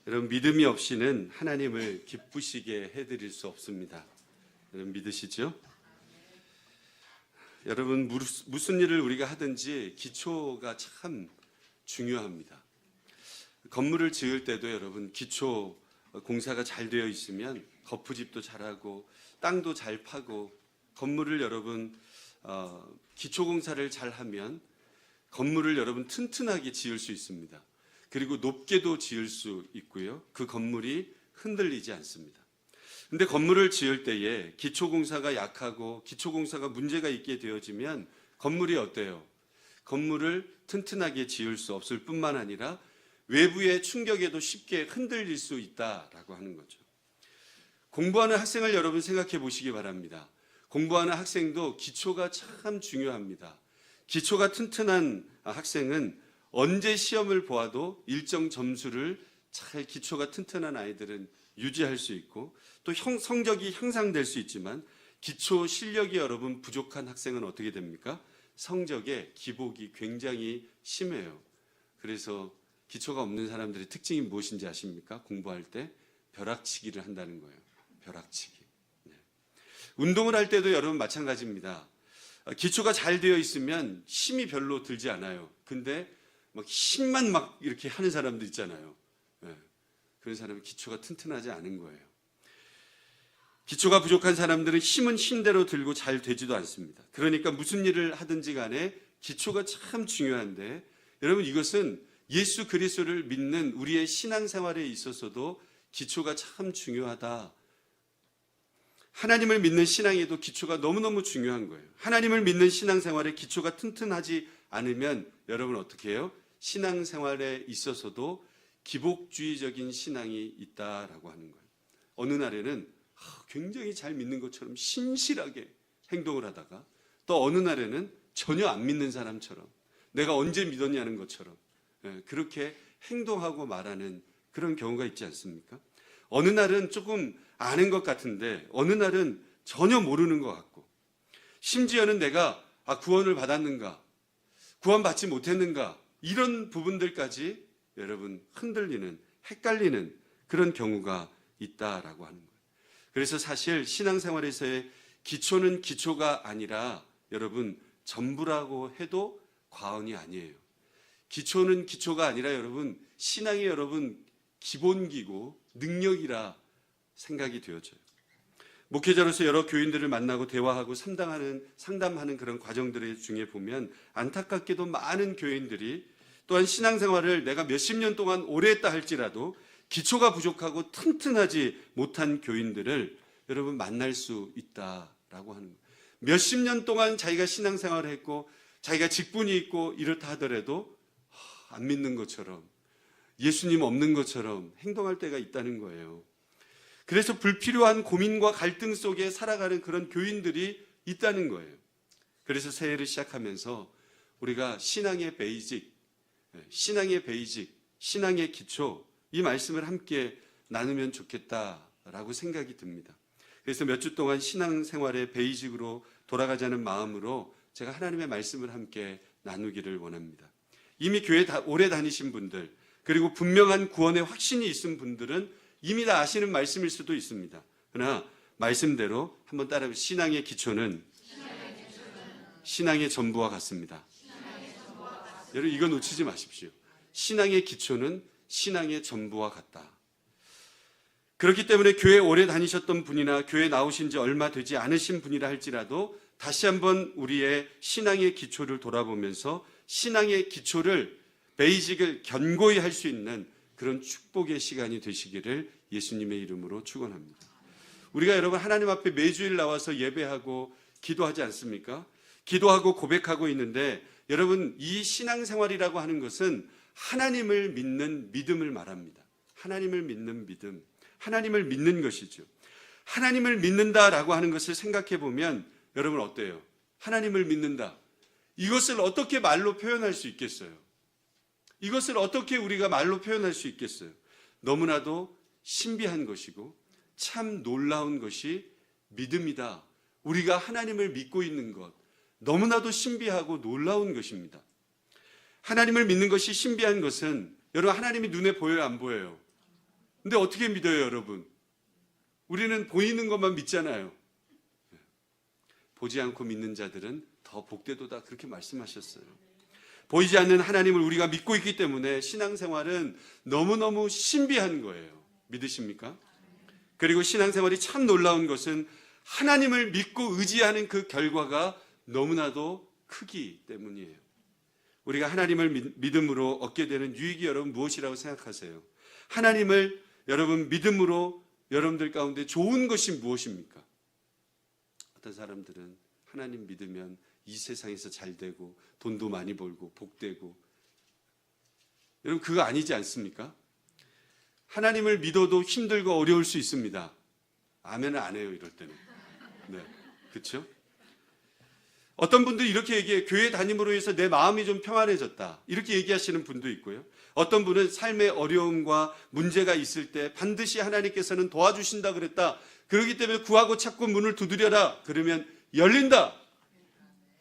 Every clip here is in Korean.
여러분, 믿음이 없이는 하나님을 기쁘시게 해드릴 수 없습니다. 여러분 믿으시죠? 여러분, 무슨 일을 우리가 하든지 기초가 참 중요합니다. 건물을 지을 때도 여러분, 기초 공사가 잘 되어 있으면 거푸집도 잘하고 땅도 잘 파고, 건물을 여러분 기초 공사를 잘 하면 건물을 여러분 튼튼하게 지을 수 있습니다. 그리고 높게도 지을 수 있고요. 그 건물이 흔들리지 않습니다. 근데 건물을 지을 때에 기초공사가 약하고 기초공사가 문제가 있게 되어지면 건물이 어때요? 건물을 튼튼하게 지을 수 없을 뿐만 아니라 외부의 충격에도 쉽게 흔들릴 수 있다라고 하는 거죠. 공부하는 학생을 여러분 생각해 보시기 바랍니다. 공부하는 학생도 기초가 참 중요합니다. 기초가 튼튼한 학생은 언제 시험을 보아도 일정 점수를 잘, 기초가 튼튼한 아이들은 유지할 수 있고 또 성적이 향상될 수 있지만, 기초 실력이 여러분 부족한 학생은 어떻게 됩니까? 성적에 기복이 굉장히 심해요. 그래서 기초가 없는 사람들의 특징이 무엇인지 아십니까? 공부할 때 벼락치기를 한다는 거예요. 벼락치기. 네. 운동을 할 때도 여러분 마찬가지입니다. 기초가 잘 되어 있으면 힘이 별로 들지 않아요. 근데 막 힘만 막 이렇게 하는 사람들 있잖아요. 네. 그런 사람은 기초가 튼튼하지 않은 거예요. 기초가 부족한 사람들은 힘은 힘대로 들고 잘 되지도 않습니다. 그러니까 무슨 일을 하든지 간에 기초가 참 중요한데, 여러분 이것은 예수 그리스도를 믿는 우리의 신앙생활에 있어서도 기초가 참 중요하다. 하나님을 믿는 신앙에도 기초가 너무너무 중요한 거예요. 하나님을 믿는 신앙생활에 기초가 튼튼하지 않으면 여러분 어떻게 해요? 신앙생활에 있어서도 기복주의적인 신앙이 있다라고 하는 거예요. 어느 날에는 굉장히 잘 믿는 것처럼 신실하게 행동을 하다가, 또 어느 날에는 전혀 안 믿는 사람처럼, 내가 언제 믿었냐는 것처럼 그렇게 행동하고 말하는 그런 경우가 있지 않습니까? 어느 날은 조금 아는 것 같은데 어느 날은 전혀 모르는 것 같고, 심지어는 내가 구원을 받았는가, 구원받지 못했는가, 이런 부분들까지 여러분 흔들리는, 헷갈리는 그런 경우가 있다라고 하는 거예요. 그래서 사실 신앙생활에서의 기초는 기초가 아니라 여러분 전부라고 해도 과언이 아니에요. 기초는 기초가 아니라 여러분 신앙이 여러분 기본기고 능력이라 생각이 되어져요. 목회자로서 여러 교인들을 만나고 대화하고 상담하는 그런 과정들 중에 보면 안타깝게도 많은 교인들이, 또한 신앙생활을 내가 몇십 년 동안 오래 했다 할지라도 기초가 부족하고 튼튼하지 못한 교인들을 여러분 만날 수 있다라고 하는 거예요. 몇십 년 동안 자기가 신앙생활을 했고 자기가 직분이 있고 이렇다 하더라도 안 믿는 것처럼, 예수님 없는 것처럼 행동할 때가 있다는 거예요. 그래서 불필요한 고민과 갈등 속에 살아가는 그런 교인들이 있다는 거예요. 그래서 새해를 시작하면서 우리가 신앙의 베이직, 신앙의 기초, 이 말씀을 함께 나누면 좋겠다라고 생각이 듭니다. 그래서 몇 주 동안 신앙생활의 베이직으로 돌아가자는 마음으로 제가 하나님의 말씀을 함께 나누기를 원합니다. 이미 교회 오래 다니신 분들, 그리고 분명한 구원의 확신이 있은 분들은 이미 다 아시는 말씀일 수도 있습니다. 그러나 말씀대로 한번 따라해보세요. 신앙의 기초는 신앙의 전부와 같습니다. 여러분 이거 놓치지 마십시오. 신앙의 기초는 신앙의 전부와 같다. 그렇기 때문에 교회 오래 다니셨던 분이나 교회 나오신 지 얼마 되지 않으신 분이라 할지라도 다시 한번 우리의 신앙의 기초를 돌아보면서 신앙의 기초를, 베이직을 견고히 할 수 있는 그런 축복의 시간이 되시기를 예수님의 이름으로 축원합니다. 우리가 여러분 하나님 앞에 매주일 나와서 예배하고 기도하지 않습니까? 기도하고 고백하고 있는데 여러분 이 신앙생활이라고 하는 것은 하나님을 믿는 믿음을 말합니다. 하나님을 믿는 믿음, 하나님을 믿는 것이죠. 하나님을 믿는다라고 하는 것을 생각해 보면 여러분 어때요? 하나님을 믿는다. 이것을 어떻게 말로 표현할 수 있겠어요? 이것을 어떻게 우리가 말로 표현할 수 있겠어요? 너무나도 신비한 것이고 참 놀라운 것이 믿음이다. 우리가 하나님을 믿고 있는 것, 너무나도 신비하고 놀라운 것입니다. 하나님을 믿는 것이 신비한 것은 여러분 하나님이 눈에 보여요, 안 보여요? 근데 어떻게 믿어요, 여러분? 우리는 보이는 것만 믿잖아요. 보지 않고 믿는 자들은 더 복되도다, 그렇게 말씀하셨어요. 보이지 않는 하나님을 우리가 믿고 있기 때문에 신앙생활은 너무너무 신비한 거예요. 믿으십니까? 그리고 신앙생활이 참 놀라운 것은 하나님을 믿고 의지하는 그 결과가 너무나도 크기 때문이에요. 우리가 하나님을 믿음으로 얻게 되는 유익이 여러분 무엇이라고 생각하세요? 하나님을 여러분 믿음으로 여러분들 가운데 좋은 것이 무엇입니까? 어떤 사람들은 하나님 믿으면 이 세상에서 잘 되고 돈도 많이 벌고 복되고, 여러분 그거 아니지 않습니까? 하나님을 믿어도 힘들고 어려울 수 있습니다. 아멘을 안 해요, 이럴 때는. 네, 그렇죠? 어떤 분들이 이렇게 얘기해요. 교회 다님으로 해서 내 마음이 좀 평안해졌다, 이렇게 얘기하시는 분도 있고요. 어떤 분은 삶의 어려움과 문제가 있을 때 반드시 하나님께서는 도와주신다 그랬다, 그렇기 때문에 구하고 찾고 문을 두드려라, 그러면 열린다.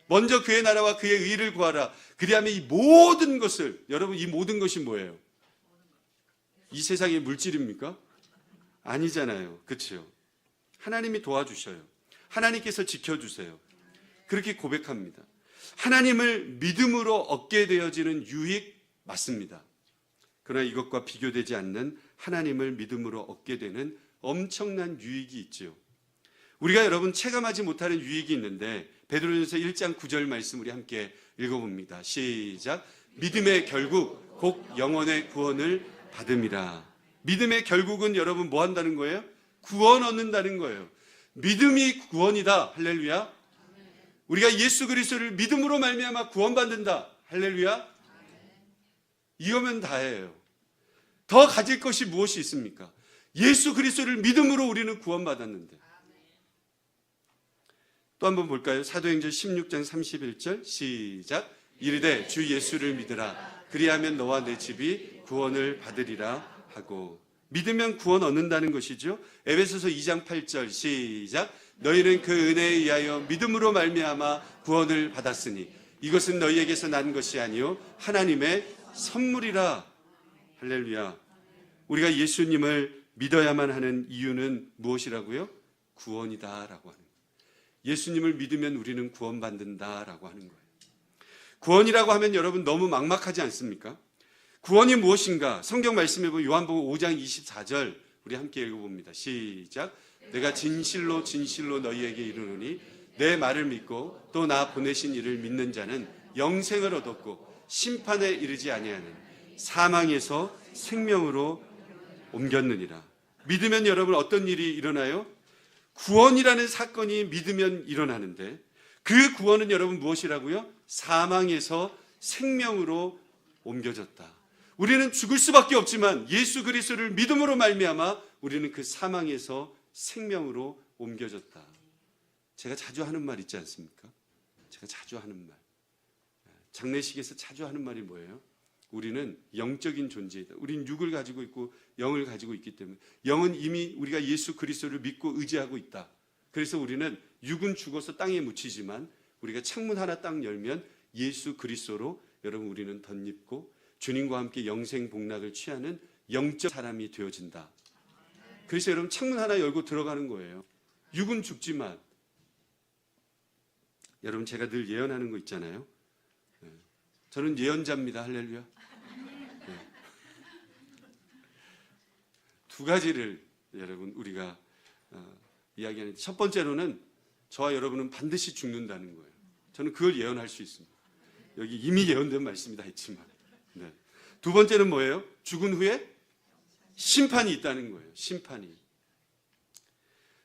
먼저 그의 나라와 그의 의를 구하라. 그리하면 이 모든 것을, 여러분 이 모든 것이 뭐예요? 이 세상의 물질입니까? 아니잖아요. 그렇죠? 하나님이 도와주셔요. 하나님께서 지켜주세요. 그렇게 고백합니다. 하나님을 믿음으로 얻게 되어지는 유익 맞습니다. 그러나 이것과 비교되지 않는 하나님을 믿음으로 얻게 되는 엄청난 유익이 있죠. 우리가 여러분 체감하지 못하는 유익이 있는데, 베드로전서 1장 9절 말씀 우리 함께 읽어봅니다. 시작. 믿음의 결국 곧 영혼의 구원을 받음이라. 믿음의 결국은 여러분 뭐 한다는 거예요? 구원 얻는다는 거예요. 믿음이 구원이다. 할렐루야. 우리가 예수 그리스도를 믿음으로 말미암아 구원받는다. 할렐루야. 이거면 다예요. 더 가질 것이 무엇이 있습니까? 예수 그리스도를 믿음으로 우리는 구원받았는데. 또 한번 볼까요? 사도행전 16장 31절 시작. 이르되 주 예수를 믿으라. 그리하면 너와 내 집이 구원을 받으리라 하고. 믿으면 구원 얻는다는 것이죠. 에베소서 2장 8절 시작. 너희는 그 은혜에 의하여 믿음으로 말미암아 구원을 받았으니 이것은 너희에게서 난 것이 아니요 하나님의 선물이라. 할렐루야. 우리가 예수님을 믿어야만 하는 이유는 무엇이라고요? 구원이다라고 하는 거예요. 예수님을 믿으면 우리는 구원받는다라고 하는 거예요. 구원이라고 하면 여러분 너무 막막하지 않습니까? 구원이 무엇인가? 성경 말씀해 보면 요한복음 5장 24절 우리 함께 읽어봅니다. 시작. 내가 진실로 진실로 너희에게 이르노니 내 말을 믿고 또 나 보내신 이를 믿는 자는 영생을 얻었고 심판에 이르지 아니하는 사망에서 생명으로 옮겼느니라. 믿으면 여러분 어떤 일이 일어나요? 구원이라는 사건이 믿으면 일어나는데, 그 구원은 여러분 무엇이라고요? 사망에서 생명으로 옮겨졌다. 우리는 죽을 수밖에 없지만 예수 그리스도를 믿음으로 말미암아 우리는 그 사망에서 생명으로 옮겨졌다. 제가 자주 하는 말 있지 않습니까? 제가 자주 하는 말, 장례식에서 자주 하는 말이 뭐예요? 우리는 영적인 존재이다. 우리는 육을 가지고 있고 영을 가지고 있기 때문에, 영은 이미 우리가 예수 그리스도를 믿고 의지하고 있다. 그래서 우리는 육은 죽어서 땅에 묻히지만 우리가 창문 하나 딱 열면 예수 그리스도로 여러분 우리는 덧입고 주님과 함께 영생 복락을 취하는 영적 사람이 되어진다. 그래서 여러분 창문 하나 열고 들어가는 거예요. 육은 죽지만, 여러분 제가 늘 예언하는 거 있잖아요. 저는 예언자입니다. 할렐루야. 두 가지를 여러분 우리가 이야기하는, 첫 번째로는 저와 여러분은 반드시 죽는다는 거예요. 저는 그걸 예언할 수 있습니다. 여기 이미 예언된 말씀이 다 있지만. 네. 두 번째는 뭐예요? 죽은 후에 심판이 있다는 거예요. 심판이.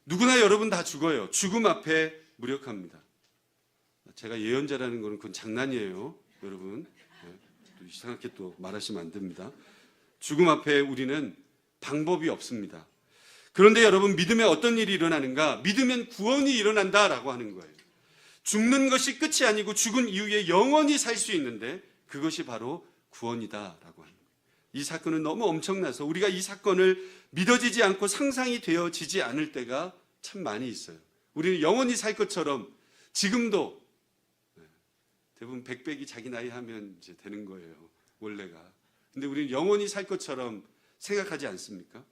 누구나 여러분 다 죽어요. 죽음 앞에 무력합니다. 제가 예언자라는 거는 그건 장난이에요. 여러분. 네. 또 이상하게 또 말하시면 안 됩니다. 죽음 앞에 우리는 방법이 없습니다. 그런데 여러분 믿음에 어떤 일이 일어나는가? 믿으면 구원이 일어난다라고 하는 거예요. 죽는 것이 끝이 아니고 죽은 이후에 영원히 살 수 있는데 그것이 바로 구원이다라고 하는 거예요. 이 사건은 너무 엄청나서 우리가 이 사건을 믿어지지 않고 상상이 되어지지 않을 때가 참 많이 있어요. 우리는 영원히 살 것처럼 지금도 대부분 백백이 자기 나이 하면 이제 되는 거예요. 원래가. 근데 우리는 영원히 살 것처럼 생각하지 않습니까?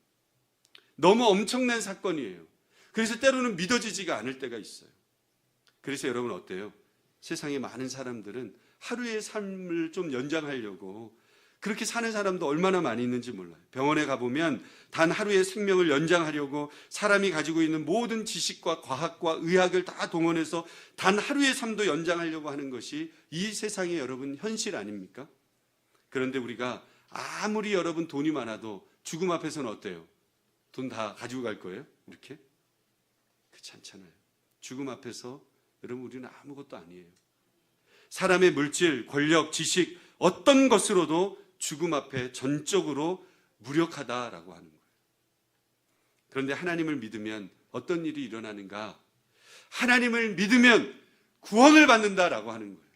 너무 엄청난 사건이에요. 그래서 때로는 믿어지지가 않을 때가 있어요. 그래서 여러분 어때요? 세상에 많은 사람들은 하루의 삶을 좀 연장하려고 그렇게 사는 사람도 얼마나 많이 있는지 몰라요. 병원에 가보면 단 하루의 생명을 연장하려고 사람이 가지고 있는 모든 지식과 과학과 의학을 다 동원해서 단 하루의 삶도 연장하려고 하는 것이 이 세상의 여러분 현실 아닙니까? 그런데 우리가 아무리 여러분 돈이 많아도 죽음 앞에서는 어때요? 돈 다 가지고 갈 거예요? 이렇게? 그렇지 않잖아요. 죽음 앞에서 여러분 우리는 아무것도 아니에요. 사람의 물질, 권력, 지식 어떤 것으로도 죽음 앞에 전적으로 무력하다라고 하는 거예요. 그런데 하나님을 믿으면 어떤 일이 일어나는가? 하나님을 믿으면 구원을 받는다라고 하는 거예요.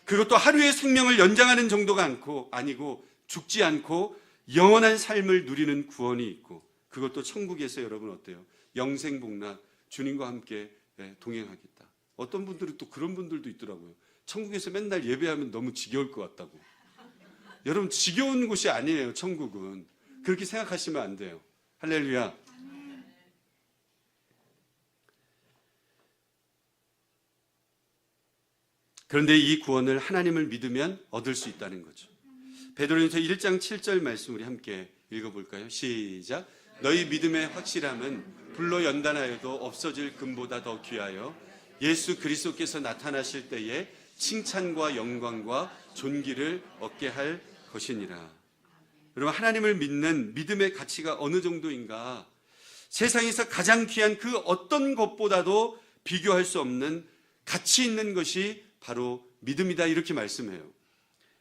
그것도 하루의 생명을 연장하는 정도가 아니고 죽지 않고 영원한 삶을 누리는 구원이 있고 그것도 천국에서 여러분 어때요? 영생복락 주님과 함께 동행하겠다. 어떤 분들은 또 그런 분들도 있더라고요. 천국에서 맨날 예배하면 너무 지겨울 것 같다고. 여러분 지겨운 곳이 아니에요. 천국은. 그렇게 생각하시면 안 돼요. 할렐루야. 그런데 이 구원을 하나님을 믿으면 얻을 수 있다는 거죠. 베드로전서 1장 7절 말씀 우리 함께 읽어볼까요? 시작. 너희 믿음의 확실함은 불로 연단하여도 없어질 금보다 더 귀하여 예수 그리스도께서 나타나실 때에 칭찬과 영광과 존귀를 얻게 할 것이니라. 여러분 하나님을 믿는 믿음의 가치가 어느 정도인가? 세상에서 가장 귀한 그 어떤 것보다도 비교할 수 없는 가치 있는 것이 바로 믿음이다 이렇게 말씀해요.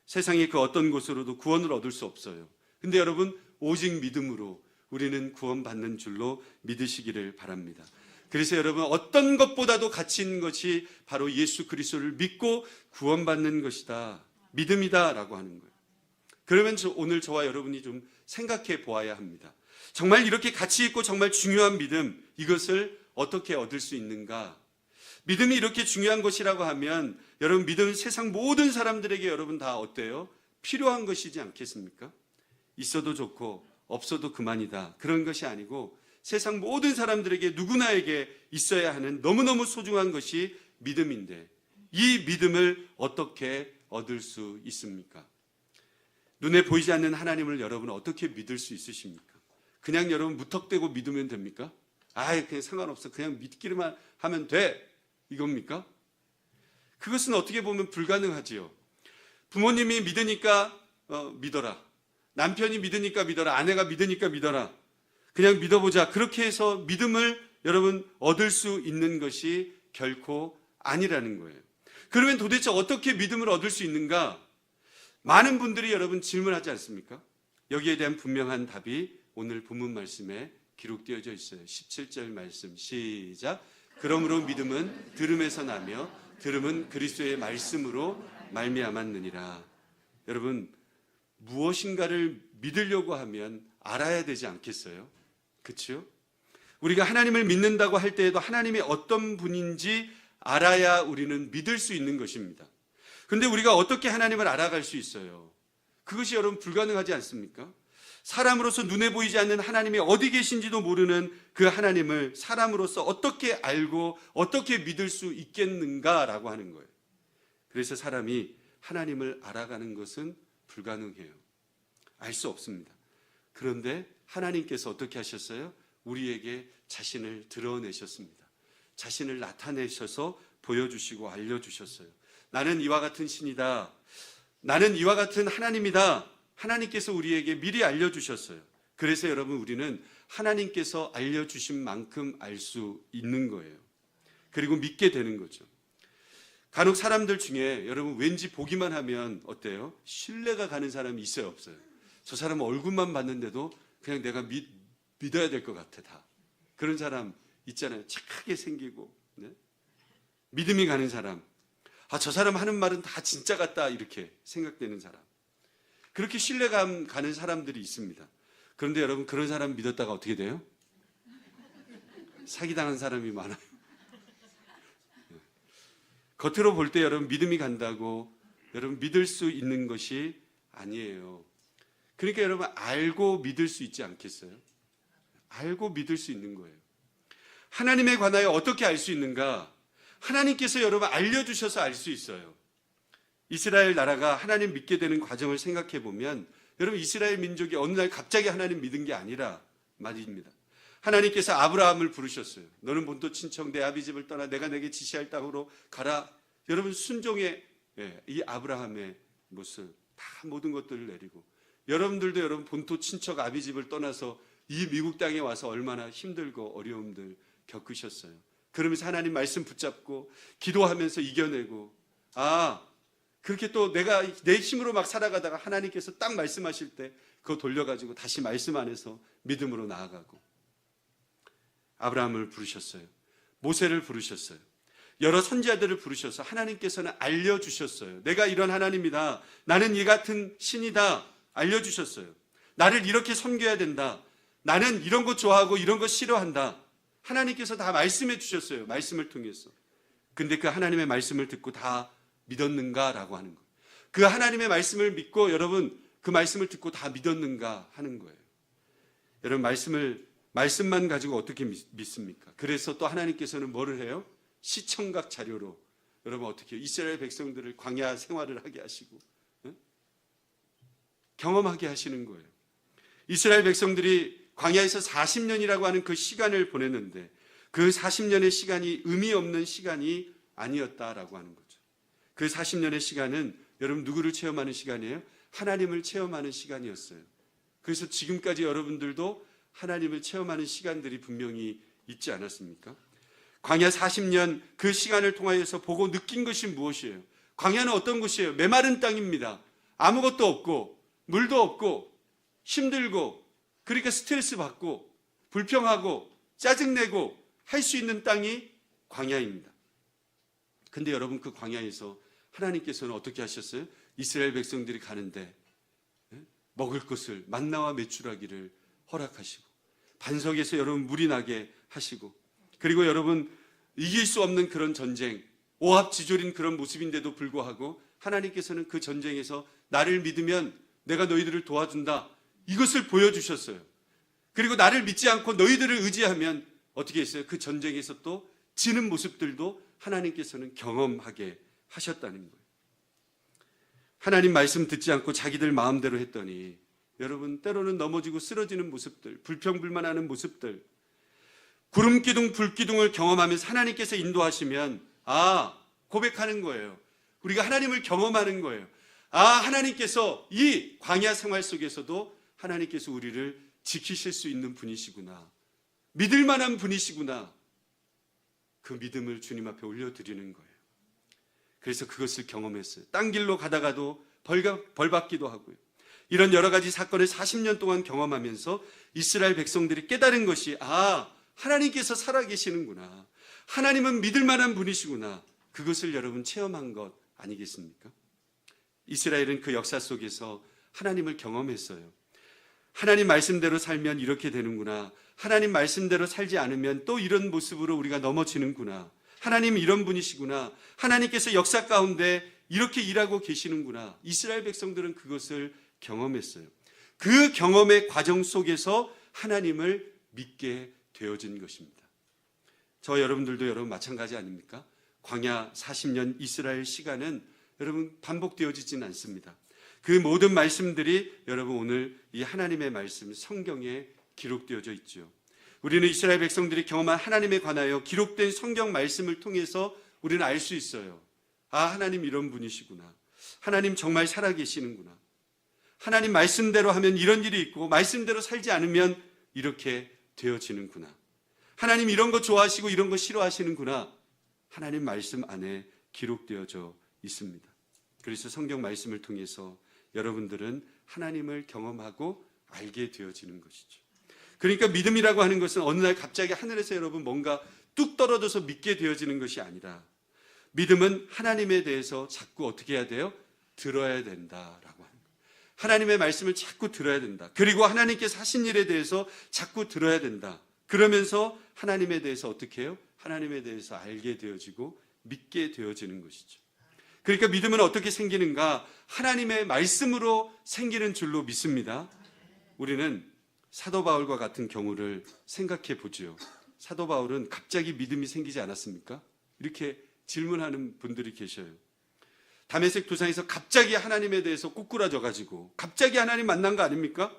세상의 그 어떤 곳으로도 구원을 얻을 수 없어요. 근데 여러분 오직 믿음으로 우리는 구원받는 줄로 믿으시기를 바랍니다. 그래서 여러분 어떤 것보다도 가치 있는 것이 바로 예수 그리스도를 믿고 구원받는 것이다. 믿음이다 라고 하는 거예요. 그러면 오늘 저와 여러분이 좀 생각해 보아야 합니다. 정말 이렇게 가치 있고 정말 중요한 믿음, 이것을 어떻게 얻을 수 있는가? 믿음이 이렇게 중요한 것이라고 하면 여러분 믿음은 세상 모든 사람들에게 여러분 다 어때요? 필요한 것이지 않겠습니까? 있어도 좋고 없어도 그만이다. 그런 것이 아니고 세상 모든 사람들에게 누구나에게 있어야 하는 너무너무 소중한 것이 믿음인데 이 믿음을 어떻게 얻을 수 있습니까? 눈에 보이지 않는 하나님을 여러분 어떻게 믿을 수 있으십니까? 그냥 여러분 무턱대고 믿으면 됩니까? 그냥 상관없어. 그냥 믿기만 하면 돼. 이겁니까? 그것은 어떻게 보면 불가능하지요. 부모님이 믿으니까 믿어라. 남편이 믿으니까 믿어라. 아내가 믿으니까 믿어라. 그냥 믿어보자. 그렇게 해서 믿음을 여러분 얻을 수 있는 것이 결코 아니라는 거예요. 그러면 도대체 어떻게 믿음을 얻을 수 있는가? 많은 분들이 여러분 질문하지 않습니까? 여기에 대한 분명한 답이 오늘 본문 말씀에 기록되어져 있어요. 17절 말씀 시작. 그러므로 믿음은 들음에서 나며 들음은 그리스도의 말씀으로 말미암았느니라. 여러분 무엇인가를 믿으려고 하면 알아야 되지 않겠어요? 그렇죠? 우리가 하나님을 믿는다고 할 때에도 하나님이 어떤 분인지 알아야 우리는 믿을 수 있는 것입니다. 그런데 우리가 어떻게 하나님을 알아갈 수 있어요? 그것이 여러분 불가능하지 않습니까? 사람으로서 눈에 보이지 않는 하나님이 어디 계신지도 모르는 그 하나님을 사람으로서 어떻게 알고 어떻게 믿을 수 있겠는가라고 하는 거예요. 그래서 사람이 하나님을 알아가는 것은 불가능해요. 알 수 없습니다. 그런데 하나님께서 어떻게 하셨어요? 우리에게 자신을 드러내셨습니다. 자신을 나타내셔서 보여주시고 알려주셨어요. 나는 이와 같은 신이다. 나는 이와 같은 하나님이다. 하나님께서 우리에게 미리 알려주셨어요. 그래서 여러분 우리는 하나님께서 알려주신 만큼 알 수 있는 거예요. 그리고 믿게 되는 거죠. 간혹 사람들 중에 여러분 왠지 보기만 하면 어때요? 신뢰가 가는 사람이 있어요, 없어요? 저 사람 얼굴만 봤는데도 그냥 내가 믿어야 될 것 같아 다. 그런 사람 있잖아요. 착하게 생기고 네? 믿음이 가는 사람. 저 사람 하는 말은 다 진짜 같다 이렇게 생각되는 사람. 그렇게 신뢰감 가는 사람들이 있습니다. 그런데 여러분 그런 사람 믿었다가 어떻게 돼요? 사기당한 사람이 많아요. 겉으로 볼 때 여러분 믿음이 간다고 여러분 믿을 수 있는 것이 아니에요. 그러니까 여러분 알고 믿을 수 있지 않겠어요? 알고 믿을 수 있는 거예요. 하나님에 관하여 어떻게 알 수 있는가? 하나님께서 여러분 알려주셔서 알 수 있어요. 이스라엘 나라가 하나님 믿게 되는 과정을 생각해 보면 여러분 이스라엘 민족이 어느 날 갑자기 하나님 믿은 게 아니라 말입니다. 하나님께서 아브라함을 부르셨어요. 너는 본토 친척 내 아비 집을 떠나 내가 내게 지시할 땅으로 가라. 여러분 순종의 이 아브라함의 모습, 다 모든 것들을 내리고 여러분들도 여러분 본토 친척 아비 집을 떠나서 이 미국 땅에 와서 얼마나 힘들고 어려움들 겪으셨어요. 그러면서 하나님 말씀 붙잡고 기도하면서 이겨내고 그렇게 또 내가 내 힘으로 막 살아가다가 하나님께서 딱 말씀하실 때 그거 돌려가지고 다시 말씀 안에서 믿음으로 나아가고 아브라함을 부르셨어요. 모세를 부르셨어요. 여러 선지자들을 부르셔서 하나님께서는 알려주셨어요. 내가 이런 하나님이다. 나는 이 같은 신이다. 알려주셨어요. 나를 이렇게 섬겨야 된다. 나는 이런 거 좋아하고 이런 거 싫어한다. 하나님께서 다 말씀해 주셨어요. 말씀을 통해서. 근데 그 하나님의 말씀을 듣고 다 믿었는가라고 하는 거예요. 그 하나님의 말씀을 믿고 여러분 그 말씀을 듣고 다 믿었는가 하는 거예요. 여러분 말씀만 가지고 어떻게 믿습니까? 그래서 또 하나님께서는 뭐를 해요? 시청각 자료로 여러분 어떻게 해요? 이스라엘 백성들을 광야 생활을 하게 하시고 경험하게 하시는 거예요. 이스라엘 백성들이 광야에서 40년이라고 하는 그 시간을 보냈는데 그 40년의 시간이 의미 없는 시간이 아니었다라고 하는 거죠. 그 40년의 시간은 여러분 누구를 체험하는 시간이에요? 하나님을 체험하는 시간이었어요. 그래서 지금까지 여러분들도 하나님을 체험하는 시간들이 분명히 있지 않았습니까? 광야 40년 그 시간을 통하여서 보고 느낀 것이 무엇이에요? 광야는 어떤 곳이에요? 메마른 땅입니다. 아무것도 없고 물도 없고 힘들고 그러니까 스트레스 받고 불평하고 짜증내고 할 수 있는 땅이 광야입니다. 근데 여러분 그 광야에서 하나님께서는 어떻게 하셨어요? 이스라엘 백성들이 가는데 먹을 것을 만나와 메추라기를 허락하시고 반석에서 여러분 물이 나게 하시고 그리고 여러분 이길 수 없는 그런 전쟁 오합지졸인 그런 모습인데도 불구하고 하나님께서는 그 전쟁에서 나를 믿으면 내가 너희들을 도와준다 이것을 보여주셨어요. 그리고 나를 믿지 않고 너희들을 의지하면 어떻게 했어요? 그 전쟁에서 또 지는 모습들도 하나님께서는 경험하게 하셨다는 거예요. 하나님 말씀 듣지 않고 자기들 마음대로 했더니 여러분 때로는 넘어지고 쓰러지는 모습들 불평불만하는 모습들 구름기둥 불기둥을 경험하면서 하나님께서 인도하시면 고백하는 거예요. 우리가 하나님을 경험하는 거예요. 하나님께서 이 광야 생활 속에서도 하나님께서 우리를 지키실 수 있는 분이시구나. 믿을 만한 분이시구나. 그 믿음을 주님 앞에 올려드리는 거예요. 그래서 그것을 경험했어요. 딴 길로 가다가도 벌 받기도 하고요. 이런 여러 가지 사건을 40년 동안 경험하면서 이스라엘 백성들이 깨달은 것이 하나님께서 살아계시는구나. 하나님은 믿을 만한 분이시구나. 그것을 여러분 체험한 것 아니겠습니까? 이스라엘은 그 역사 속에서 하나님을 경험했어요. 하나님 말씀대로 살면 이렇게 되는구나. 하나님 말씀대로 살지 않으면 또 이런 모습으로 우리가 넘어지는구나. 하나님 이런 분이시구나. 하나님께서 역사 가운데 이렇게 일하고 계시는구나. 이스라엘 백성들은 그것을 경험했어요. 그 경험의 과정 속에서 하나님을 믿게 되어진 것입니다. 저 여러분들도 여러분 마찬가지 아닙니까? 광야 40년 이스라엘 시간은 여러분 반복되어지진 않습니다. 그 모든 말씀들이 여러분 오늘 이 하나님의 말씀 성경에 기록되어져 있죠. 우리는 이스라엘 백성들이 경험한 하나님에 관하여 기록된 성경 말씀을 통해서 우리는 알 수 있어요. 하나님 이런 분이시구나. 하나님 정말 살아계시는구나. 하나님 말씀대로 하면 이런 일이 있고 말씀대로 살지 않으면 이렇게 되어지는구나. 하나님 이런 거 좋아하시고 이런 거 싫어하시는구나. 하나님 말씀 안에 기록되어져 있습니다. 그래서 성경 말씀을 통해서 여러분들은 하나님을 경험하고 알게 되어지는 것이죠. 그러니까 믿음이라고 하는 것은 어느 날 갑자기 하늘에서 여러분 뭔가 뚝 떨어져서 믿게 되어지는 것이 아니라 믿음은 하나님에 대해서 자꾸 어떻게 해야 돼요? 들어야 된다라고 하는 거예요. 하나님의 말씀을 자꾸 들어야 된다. 그리고 하나님께서 하신 일에 대해서 자꾸 들어야 된다. 그러면서 하나님에 대해서 어떻게 해요? 하나님에 대해서 알게 되어지고 믿게 되어지는 것이죠. 그러니까 믿음은 어떻게 생기는가? 하나님의 말씀으로 생기는 줄로 믿습니다. 우리는 사도 바울과 같은 경우를 생각해 보죠. 사도 바울은 갑자기 믿음이 생기지 않았습니까? 이렇게 질문하는 분들이 계셔요. 다메섹 도상에서 갑자기 하나님에 대해서 꼬꾸라져 가지고 갑자기 하나님 만난 거 아닙니까?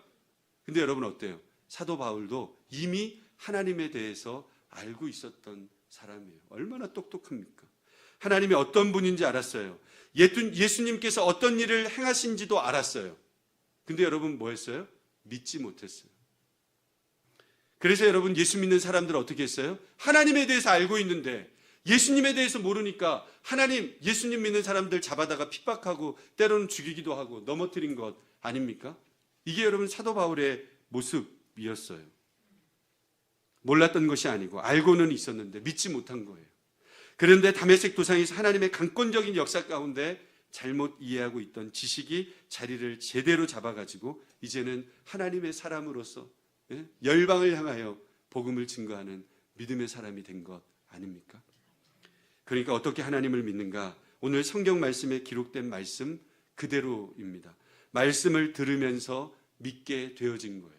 근데 여러분 어때요? 사도 바울도 이미 하나님에 대해서 알고 있었던 사람이에요. 얼마나 똑똑합니까? 하나님이 어떤 분인지 알았어요. 예수님께서 어떤 일을 행하신지도 알았어요. 근데 여러분 뭐 했어요? 믿지 못했어요. 그래서 여러분 예수 믿는 사람들은 어떻게 했어요? 하나님에 대해서 알고 있는데 예수님에 대해서 모르니까 하나님, 예수님 믿는 사람들 잡아다가 핍박하고 때로는 죽이기도 하고 넘어뜨린 것 아닙니까? 이게 여러분 사도 바울의 모습이었어요. 몰랐던 것이 아니고 알고는 있었는데 믿지 못한 거예요. 그런데 다메섹 도상에서 하나님의 강권적인 역사 가운데 잘못 이해하고 있던 지식이 자리를 제대로 잡아가지고 이제는 하나님의 사람으로서 열방을 향하여 복음을 증거하는 믿음의 사람이 된 것 아닙니까? 그러니까 어떻게 하나님을 믿는가? 오늘 성경 말씀에 기록된 말씀 그대로입니다. 말씀을 들으면서 믿게 되어진 거예요.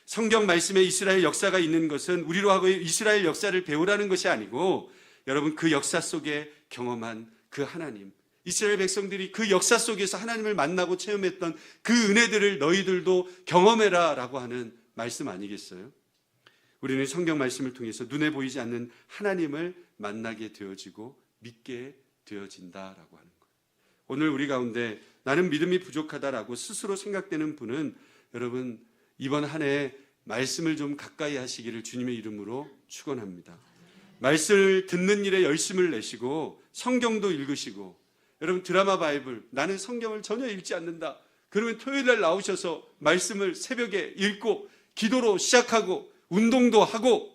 성경 말씀에 이스라엘 역사가 있는 것은 우리로 하고 이스라엘 역사를 배우라는 것이 아니고 여러분 그 역사 속에 경험한 그 하나님, 이스라엘 백성들이 그 역사 속에서 하나님을 만나고 체험했던 그 은혜들을 너희들도 경험해라 라고 하는 말씀 아니겠어요? 우리는 성경 말씀을 통해서 눈에 보이지 않는 하나님을 만나게 되어지고 믿게 되어진다라고 하는 거예요. 오늘 우리 가운데 나는 믿음이 부족하다라고 스스로 생각되는 분은 여러분 이번 한 해 말씀을 좀 가까이 하시기를 주님의 이름으로 축원합니다. 말씀을 듣는 일에 열심을 내시고 성경도 읽으시고 여러분 드라마 바이블 나는 성경을 전혀 읽지 않는다. 그러면 토요일 날 나오셔서 말씀을 새벽에 읽고 기도로 시작하고 운동도 하고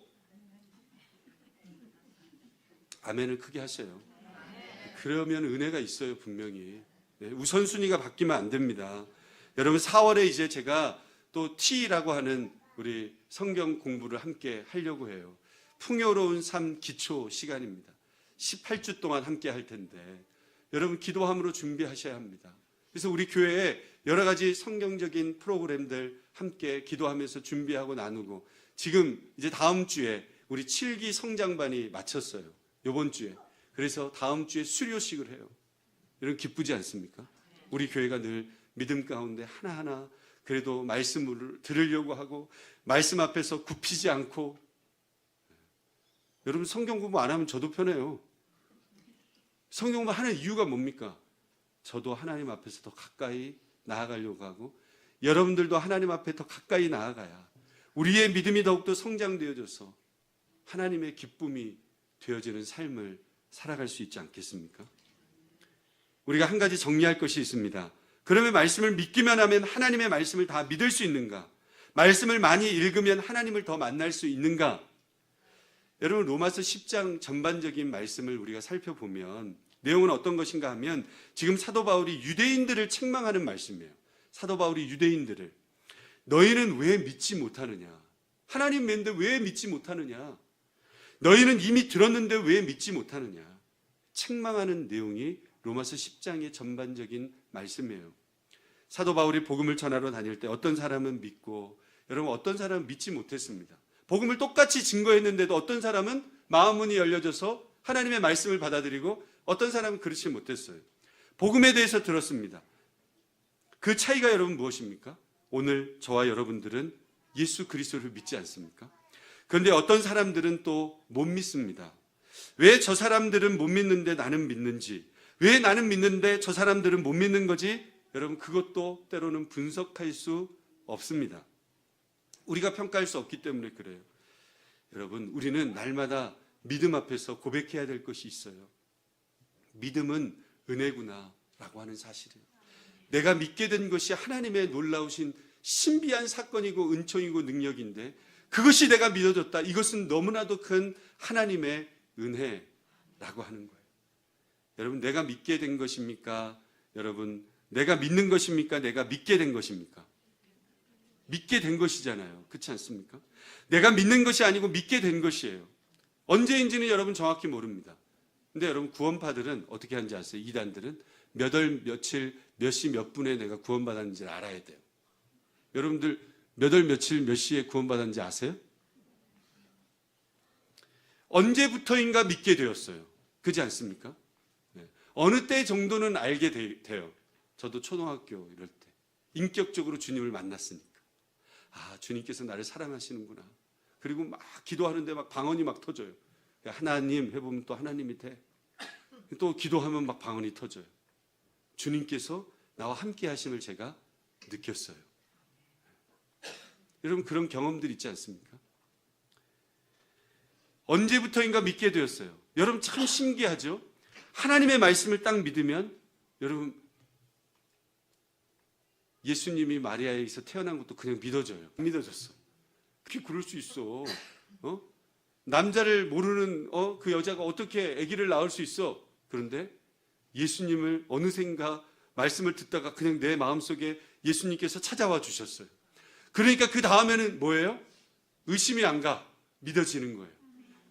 아멘을 크게 하세요. 그러면 은혜가 있어요 분명히. 우선순위가 바뀌면 안 됩니다. 여러분 4월에 이제 제가 또 T라고 하는 우리 성경 공부를 함께 하려고 해요. 풍요로운 삶 기초 시간입니다. 18주 동안 함께 할 텐데 여러분 기도함으로 준비하셔야 합니다. 그래서 우리 교회에 여러 가지 성경적인 프로그램들 함께 기도하면서 준비하고 나누고 지금 이제 다음 주에 우리 7기 성장반이 마쳤어요. 이번 주에. 그래서 다음 주에 수료식을 해요. 여러분 기쁘지 않습니까? 우리 교회가 늘 믿음 가운데 하나하나 그래도 말씀을 들으려고 하고 말씀 앞에서 굽히지 않고 여러분 성경 공부 안 하면 저도 편해요. 성경 공부 하는 이유가 뭡니까? 저도 하나님 앞에서 더 가까이 나아가려고 하고 여러분들도 하나님 앞에 더 가까이 나아가야 우리의 믿음이 더욱더 성장되어져서 하나님의 기쁨이 되어지는 삶을 살아갈 수 있지 않겠습니까? 우리가 한 가지 정리할 것이 있습니다. 그러면 말씀을 믿기만 하면 하나님의 말씀을 다 믿을 수 있는가? 말씀을 많이 읽으면 하나님을 더 만날 수 있는가? 여러분 로마서 10장 전반적인 말씀을 우리가 살펴보면 내용은 어떤 것인가 하면 지금 사도 바울이 유대인들을 책망하는 말씀이에요. 사도 바울이 유대인들을 너희는 왜 믿지 못하느냐? 하나님 믿는데 왜 믿지 못하느냐? 너희는 이미 들었는데 왜 믿지 못하느냐? 책망하는 내용이 로마서 10장의 전반적인 말씀이에요. 사도 바울이 복음을 전하러 다닐 때 어떤 사람은 믿고 여러분 어떤 사람은 믿지 못했습니다. 복음을 똑같이 증거했는데도 어떤 사람은 마음 문이 열려져서 하나님의 말씀을 받아들이고 어떤 사람은 그렇지 못했어요. 복음에 대해서 들었습니다. 그 차이가 여러분 무엇입니까? 오늘 저와 여러분들은 예수 그리스도를 믿지 않습니까? 그런데 어떤 사람들은 또 못 믿습니다. 왜 저 사람들은 못 믿는데 나는 믿는지, 왜 나는 믿는데 저 사람들은 못 믿는 거지? 여러분 그것도 때로는 분석할 수 없습니다. 우리가 평가할 수 없기 때문에 그래요. 여러분 우리는 날마다 믿음 앞에서 고백해야 될 것이 있어요. 믿음은 은혜구나 라고 하는 사실이에요. 내가 믿게 된 것이 하나님의 놀라우신 신비한 사건이고 은총이고 능력인데 그것이 내가 믿어졌다. 이것은 너무나도 큰 하나님의 은혜라고 하는 거예요. 여러분 내가 믿게 된 것입니까? 여러분 내가 믿는 것입니까? 내가 믿게 된 것입니까? 믿게 된 것이잖아요. 그렇지 않습니까? 내가 믿는 것이 아니고 믿게 된 것이에요. 언제인지는 여러분 정확히 모릅니다. 근데 여러분 구원파들은 어떻게 하는지 아세요? 이단들은 몇 월, 며칠, 몇 시, 몇 분에 내가 구원받았는지를 알아야 돼요. 여러분들 몇 월 며칠 몇 시에 구원받았는지 아세요? 언제부터인가 믿게 되었어요. 그렇지 않습니까? 네. 어느 때 정도는 알게 돼요. 저도 초등학교 이럴 때 인격적으로 주님을 만났으니까. 아, 주님께서 나를 사랑하시는구나. 그리고 막 기도하는데 막 방언이 막 터져요. 하나님 해보면 또 하나님이 돼. 또 기도하면 막 방언이 터져요. 주님께서 나와 함께 하심을 제가 느꼈어요. 여러분, 그런 경험들 있지 않습니까? 언제부터인가 믿게 되었어요. 여러분, 참 신기하죠? 하나님의 말씀을 딱 믿으면, 여러분, 예수님이 마리아에게서 태어난 것도 그냥 믿어져요. 믿어졌어. 어떻게 그럴 수 있어? 남자를 모르는 그 여자가 어떻게 아기를 낳을 수 있어? 그런데 예수님을 어느샌가 말씀을 듣다가 그냥 내 마음속에 예수님께서 찾아와 주셨어요. 그러니까 그 다음에는 뭐예요? 의심이 안 가. 믿어지는 거예요.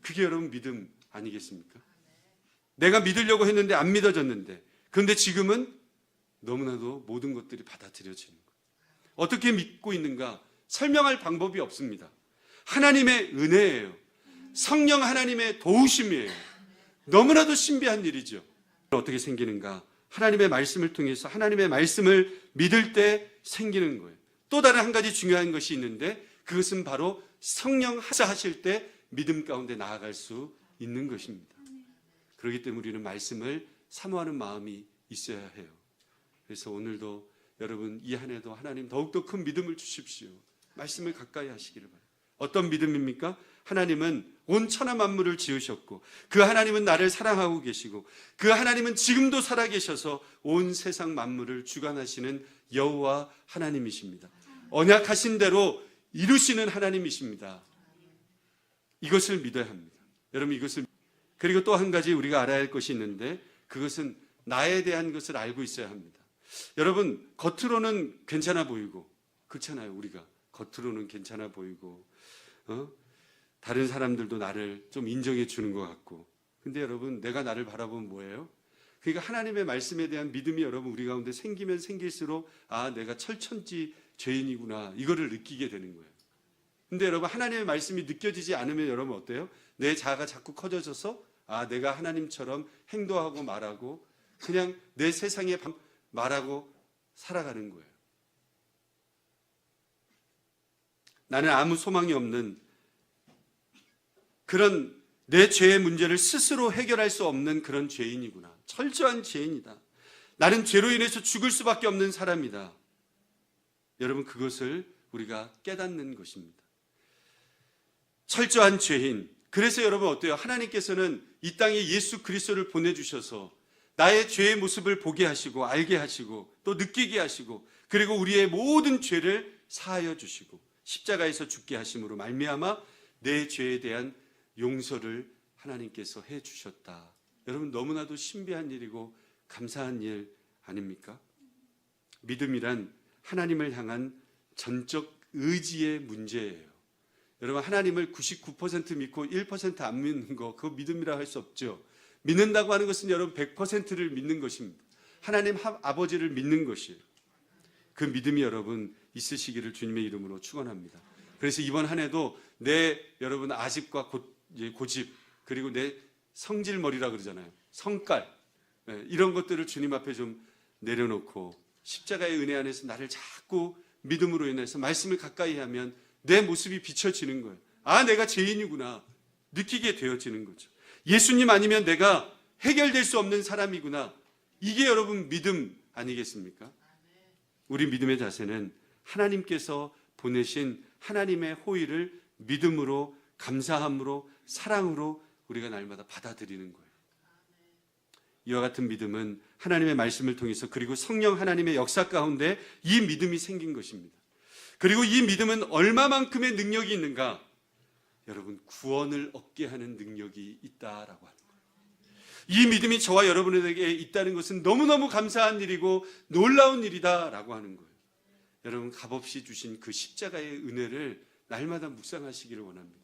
그게 여러분 믿음 아니겠습니까? 내가 믿으려고 했는데 안 믿어졌는데, 그런데 지금은 너무나도 모든 것들이 받아들여지는 거예요. 어떻게 믿고 있는가? 설명할 방법이 없습니다. 하나님의 은혜예요. 성령 하나님의 도우심이에요. 너무나도 신비한 일이죠. 어떻게 생기는가? 하나님의 말씀을 통해서 하나님의 말씀을 믿을 때 생기는 거예요. 또 다른 한 가지 중요한 것이 있는데, 그것은 바로 성령 하실 때 믿음 가운데 나아갈 수 있는 것입니다. 그렇기 때문에 우리는 말씀을 사모하는 마음이 있어야 해요. 그래서 오늘도 여러분, 이 한 해도 하나님 더욱더 큰 믿음을 주십시오. 말씀을 가까이 하시기를 바랍니다. 어떤 믿음입니까? 하나님은 온 천하 만물을 지으셨고, 그 하나님은 나를 사랑하고 계시고, 그 하나님은 지금도 살아계셔서 온 세상 만물을 주관하시는 여호와 하나님이십니다. 언약하신 대로 이루시는 하나님이십니다. 이것을 믿어야 합니다. 여러분, 이것을. 그리고 또 한 가지 우리가 알아야 할 것이 있는데, 그것은 나에 대한 것을 알고 있어야 합니다. 여러분, 겉으로는 괜찮아 보이고, 그렇잖아요. 우리가 겉으로는 괜찮아 보이고, 다른 사람들도 나를 좀 인정해 주는 것 같고. 근데 여러분, 내가 나를 바라보면 뭐예요? 그러니까 하나님의 말씀에 대한 믿음이 여러분 우리 가운데 생기면 생길수록, 아, 내가 철천지 죄인이구나, 이거를 느끼게 되는 거예요. 근데 여러분, 하나님의 말씀이 느껴지지 않으면 여러분 어때요? 내 자아가 자꾸 커져져서, 아, 내가 하나님처럼 행동하고 말하고 그냥 내 세상에 말하고 살아가는 거예요. 나는 아무 소망이 없는 그런 내 죄의 문제를 스스로 해결할 수 없는 그런 죄인이구나. 철저한 죄인이다. 나는 죄로 인해서 죽을 수밖에 없는 사람이다. 여러분, 그것을 우리가 깨닫는 것입니다. 철저한 죄인. 그래서 여러분 어때요? 하나님께서는 이 땅에 예수 그리스도를 보내주셔서 나의 죄의 모습을 보게 하시고 알게 하시고 또 느끼게 하시고, 그리고 우리의 모든 죄를 사하여 주시고 십자가에서 죽게 하심으로 말미암아 내 죄에 대한 용서를 하나님께서 해 주셨다. 여러분, 너무나도 신비한 일이고 감사한 일 아닙니까? 믿음이란 하나님을 향한 전적 의지의 문제예요. 여러분, 하나님을 99% 믿고 1% 안 믿는 거, 그거 믿음이라고 할 수 없죠. 믿는다고 하는 것은 여러분 100%를 믿는 것입니다. 하나님 아버지를 믿는 것이에요. 그 믿음이 여러분 있으시기를 주님의 이름으로 축원합니다. 그래서 이번 한 해도 내 여러분 아집과 고집, 그리고 내 성질머리라 그러잖아요. 성깔, 이런 것들을 주님 앞에 좀 내려놓고 십자가의 은혜 안에서 나를 자꾸 믿음으로 인해서 말씀을 가까이 하면 내 모습이 비춰지는 거예요. 아, 내가 죄인이구나 느끼게 되어지는 거죠. 예수님 아니면 내가 해결될 수 없는 사람이구나. 이게 여러분 믿음 아니겠습니까? 우리 믿음의 자세는 하나님께서 보내신 하나님의 호의를 믿음으로, 감사함으로, 사랑으로 우리가 날마다 받아들이는 거예요. 이와 같은 믿음은 하나님의 말씀을 통해서, 그리고 성령 하나님의 역사 가운데 이 믿음이 생긴 것입니다. 그리고 이 믿음은 얼마만큼의 능력이 있는가? 여러분, 구원을 얻게 하는 능력이 있다라고 하는 거예요. 이 믿음이 저와 여러분에게 있다는 것은 너무너무 감사한 일이고 놀라운 일이다라고 하는 거예요. 여러분, 값없이 주신 그 십자가의 은혜를 날마다 묵상하시기를 원합니다.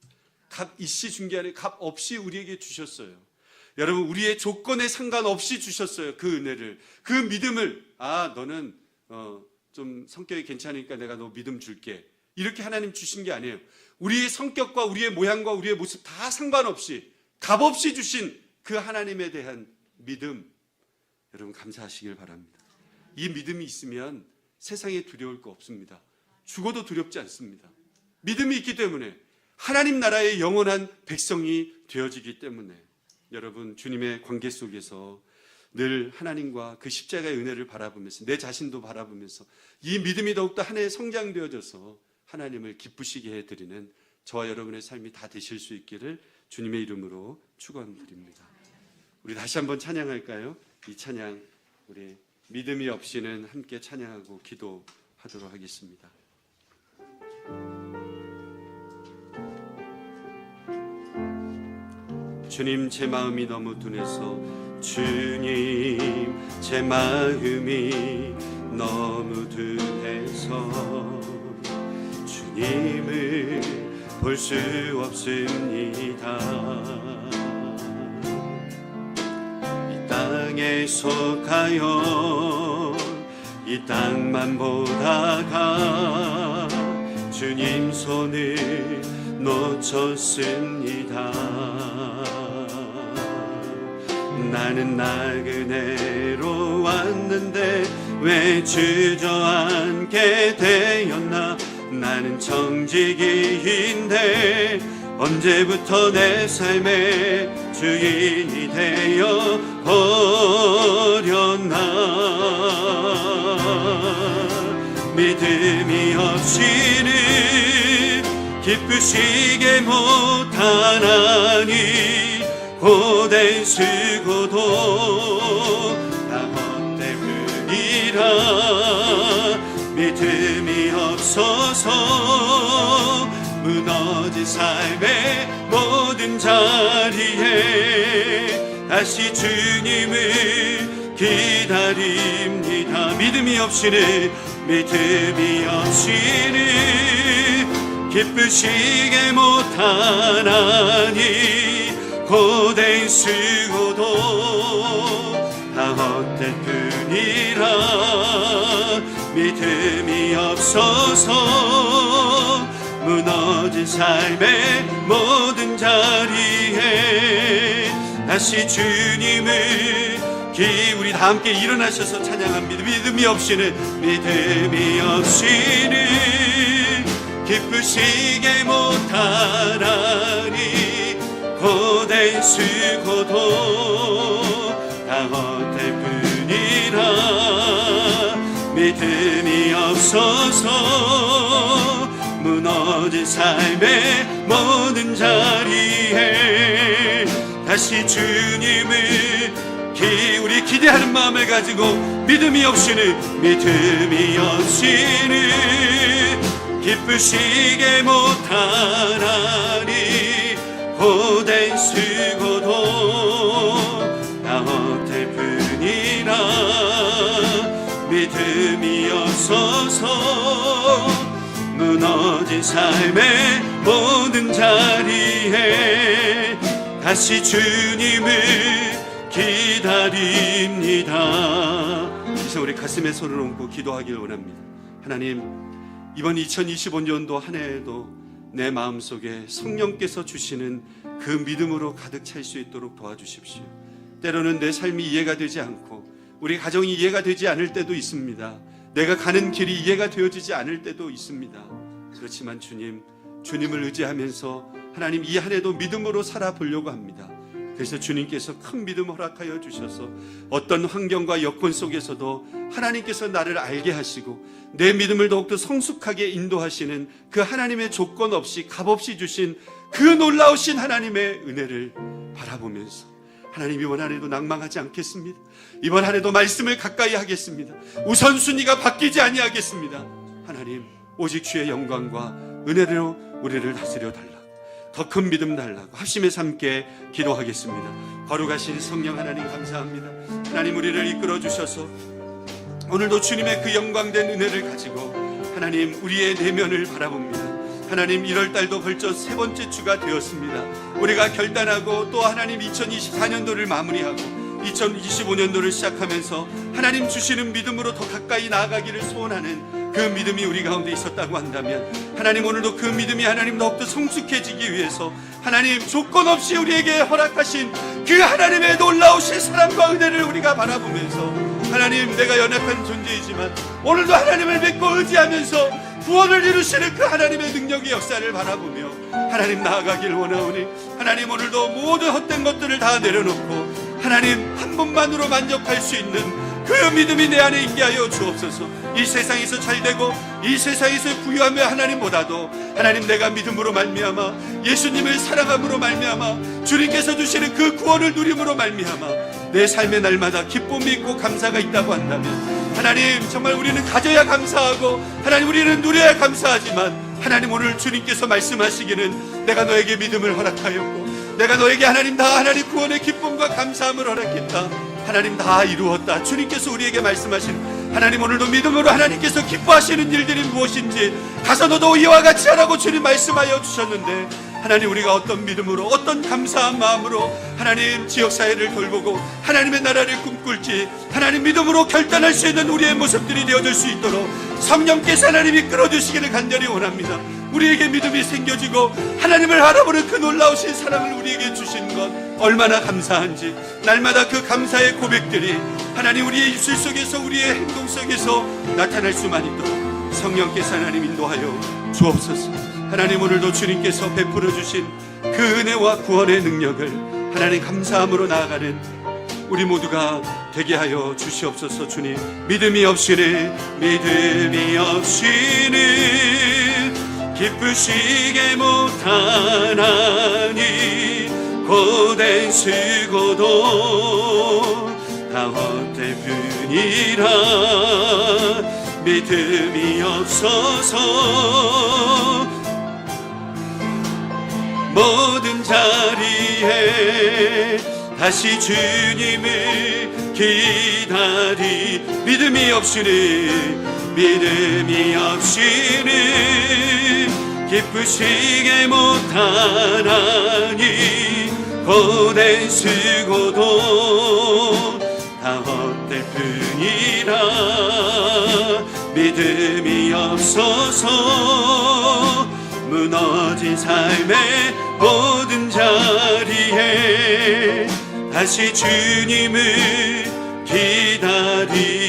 값 있이 준 게 아니라 값 없이 우리에게 주셨어요. 여러분, 우리의 조건에 상관없이 주셨어요. 그 은혜를, 그 믿음을. 아, 너는 좀 성격이 괜찮으니까 내가 너 믿음 줄게. 이렇게 하나님 주신 게 아니에요. 우리의 성격과 우리의 모양과 우리의 모습 다 상관없이 값없이 주신 그 하나님에 대한 믿음, 여러분 감사하시길 바랍니다. 이 믿음이 있으면 세상에 두려울 거 없습니다. 죽어도 두렵지 않습니다. 믿음이 있기 때문에 하나님 나라의 영원한 백성이 되어지기 때문에 여러분 주님의 관계 속에서 늘 하나님과 그 십자가의 은혜를 바라보면서 내 자신도 바라보면서 이 믿음이 더욱더 하나의 성장되어져서 하나님을 기쁘시게 해드리는 저와 여러분의 삶이 다 되실 수 있기를 주님의 이름으로 축원드립니다. 우리 다시 한번 찬양할까요? 이 찬양 우리 믿음이 없이는 함께 찬양하고 기도하도록 하겠습니다. 주님 제 마음이 너무 둔해서 주님 제 마음이 너무 둔해서 주님을 볼 수 없습니다. 이 땅에 속하여 이 땅만 보다가 주님 손을 놓쳤습니다. 나는 나그네로 왔는데 왜 주저앉게 되었나. 나는 청지기인데 언제부터 내 삶의 주인이 되어 버렸나. 믿음이 없이는 기쁘시게 못하나니 고된 수고도 다 헛되으리라. 믿음이 없어서 무너진 삶의 모든 자리에 다시 주님을 기다립니다. 믿음이 없이는 기쁘시게 못하나니 고된 수고도 다 헛될 뿐이라. 믿음이 없어서 무너진 삶의 모든 자리에 다시 주님을 우리 다 함께 일어나셔서 찬양합니다. 믿음이 없이는 기쁘시게 못하나니 고된 수고도 다 헛될 뿐이라. 믿음이 없어서 무너진 삶의 모든 자리에 다시 주님을 우리 기대하는 마음을 가지고 믿음이 없이는 기쁘시게 못하나니 고된 수고도 다 헛될 뿐이라. 믿음이 없어서 무너진 삶의 모든 자리에 다시 주님을 기다립니다. 이제 우리 가슴에 손을 얹고 기도하길 원합니다. 하나님, 이번 2025년도 한 해에도 내 마음속에 성령께서 주시는 그 믿음으로 가득 찰 수 있도록 도와주십시오. 때로는 내 삶이 이해가 되지 않고 우리 가정이 이해가 되지 않을 때도 있습니다. 내가 가는 길이 이해가 되어지지 않을 때도 있습니다. 그렇지만 주님을 의지하면서 하나님 이 한 해도 믿음으로 살아보려고 합니다. 그래서 주님께서 큰 믿음 허락하여 주셔서 어떤 환경과 여건 속에서도 하나님께서 나를 알게 하시고 내 믿음을 더욱더 성숙하게 인도하시는 그 하나님의 조건 없이 값없이 주신 그 놀라우신 하나님의 은혜를 바라보면서 하나님 이번 한 해도 낭망하지 않겠습니다. 이번 한 해도 말씀을 가까이 하겠습니다. 우선순위가 바뀌지 아니하겠습니다. 하나님 오직 주의 영광과 은혜로 우리를 다스려 달라고, 더 큰 믿음 달라고 합심해서 함께 기도하겠습니다. 거룩하신 성령 하나님 감사합니다. 하나님 우리를 이끌어 주셔서 오늘도 주님의 그 영광된 은혜를 가지고 하나님 우리의 내면을 바라봅니다. 하나님 1월달도 벌써 세 번째 주가 되었습니다. 우리가 결단하고 또 하나님 2024년도를 마무리하고 2025년도를 시작하면서 하나님 주시는 믿음으로 더 가까이 나아가기를 소원하는 그 그 믿음이 우리 가운데 있었다고 한다면 하나님 오늘도 그 믿음이 하나님 더욱더 성숙해지기 위해서 하나님 조건 없이 우리에게 허락하신 그 하나님의 놀라우신 사랑과 은혜를 우리가 바라보면서 하나님 내가 연약한 존재이지만 오늘도 하나님을 믿고 의지하면서 구원을 이루시는 그 하나님의 능력의 역사를 바라보며 하나님 나아가길 원하오니 하나님 오늘도 모든 헛된 것들을 다 내려놓고 하나님 한 분만으로 만족할 수 있는 그 믿음이 내 안에 있게 하여 주옵소서. 이 세상에서 잘되고 이 세상에서 부유하며 하나님보다도 하나님 내가 믿음으로 말미암아 예수님을 사랑함으로 말미암아 주님께서 주시는 그 구원을 누림으로 말미암아 내 삶의 날마다 기쁨이 있고 감사가 있다고 한다면 하나님 정말 우리는 가져야 감사하고 하나님 우리는 누려야 감사하지만 하나님 오늘 주님께서 말씀하시기는 내가 너에게 믿음을 허락하였고 내가 너에게 하나님 다 하나님 구원의 기쁨과 감사함을 허락했다. 하나님 다 이루었다. 주님께서 우리에게 말씀하신 하나님 오늘도 믿음으로 하나님께서 기뻐하시는 일들이 무엇인지 가서 너도 이와 같이 하라고 주님 말씀하여 주셨는데 하나님 우리가 어떤 믿음으로 어떤 감사한 마음으로 하나님 지역사회를 돌보고 하나님의 나라를 꿈꿀지 하나님 믿음으로 결단할 수 있는 우리의 모습들이 되어줄 수 있도록 성령께서 하나님이 끌어주시기를 간절히 원합니다. 우리에게 믿음이 생겨지고 하나님을 알아보는 그 놀라우신 사랑을 우리에게 주신 것 얼마나 감사한지 날마다 그 감사의 고백들이 하나님 우리의 입술 속에서 우리의 행동 속에서 나타날 수만 있도록 성령께서 하나님 인도하여 주옵소서. 하나님 오늘도 주님께서 베풀어 주신 그 은혜와 구원의 능력을 하나님 감사함으로 나아가는 우리 모두가 되게 하여 주시옵소서. 주님 믿음이 없이는 기쁘시게 못하나니 고된 수고도 다 헛될 뿐이라 믿음이 없어서 모든 자리에 다시 주님을 기다리 믿음이 없이는 기쁘시게 못하나니 고된 수고도 다 헛될 뿐이라 믿음이 없어서 무너진 삶의 모든 자리에 다시 주님을 기다리